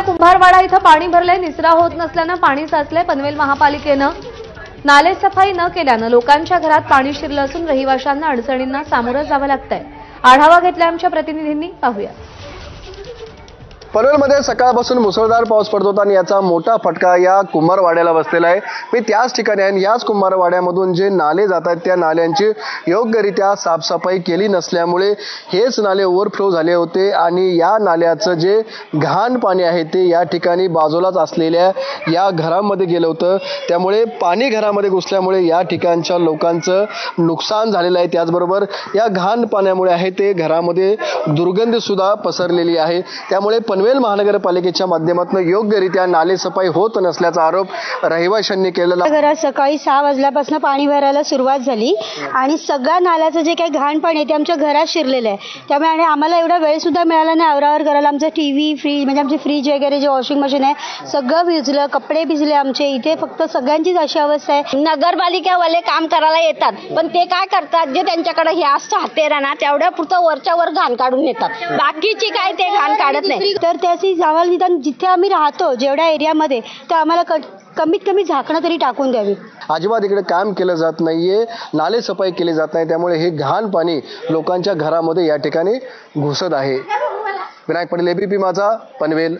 कुंभारवाडा इथं पाणी भरलंय। निचरा होत नसल्यानं पाणी साचलंय। पनवेल महापालिकेनं नाले सफाई न केल्यानं लोकांच्या घरात पाणी शिरलं असून रहिवाशांना अडचणींना सामोरं जावं लागतंय। आढावा घेतलाय आमच्या प्रतिनिधींनी, पाहूया। पनवेलमध्ये सकाळपासून मुसळधार पाऊस पडत होता आणि याचा मोठा फटका या कुंभारवाड्याला बसलेला आहे। मी त्याच ठिकाणी आहे। याच कुंभारवाड्यामधून जे नाले जातात त्या नाल्यांची योग्यरित्या साफसफाई केली नसल्यामुळे हेच नाले ओव्हरफ्लो झाले होते आणि या नाल्याचं जे घाण पाणी आहे ते या ठिकाणी बाजूलाच असलेल्या या घरामध्ये गेलं होतं। त्यामुळे पाणी घरामध्ये घुसल्यामुळे या ठिकाणच्या लोकांचं नुकसान झालेलं आहे। त्याचबरोबर या घाण पाण्यामुळे आहे ते घरामध्ये दुर्गंधी सुद्धा पसरलेली आहे। त्यामुळे पनवेल महानगरपालिकेच्या माध्यमातून योग्यरित्या नाले सफाई होत नसल्याचा आरोप रहिवाशांनी केलेला। घरात सकाळी 6 वाजल्यापासून पाणी भरायला सुरुवात झाली आणि सगळ्या नाल्याचं जे काही घाण पाणी आहे ते आमच्या घरात शिरलेलं आहे। त्यामुळे आणि आम्हाला एवढा वेळ सुद्धा मिळाला नाही आवरावर करायला। आमचं टीव्ही, फ्रीज म्हणजे आमचे फ्रीज वगैरे जे वॉशिंग मशीन आहे सगळं भिजलं, कपडे भिजले आमचे। इथे फक्त सगळ्यांचीच अशी अवस्था आहे। नगरपालिकावाले काम करायला येतात पण ते काय करतात, जे त्यांच्याकडे हे असतं हत्यारा ना तेवढ्या पुरतं वरच्या वर घाण काढून येतात, बाकीची काय ते घाण काढत नाही। तर त्याची आम्हाला निदान जिथे आम्ही राहतो जेवढ्या एरियामध्ये तर आम्हाला कमीत कमी झाकणं तरी टाकून द्यावी। अजिबात इकडे काम केलं जात नाहीये, नाले सफाई केली जात नाही। त्यामुळे हे घाण पाणी लोकांच्या घरामध्ये या ठिकाणी घुसत आहे। विनायक पाटील, ABP माझा, पनवेल।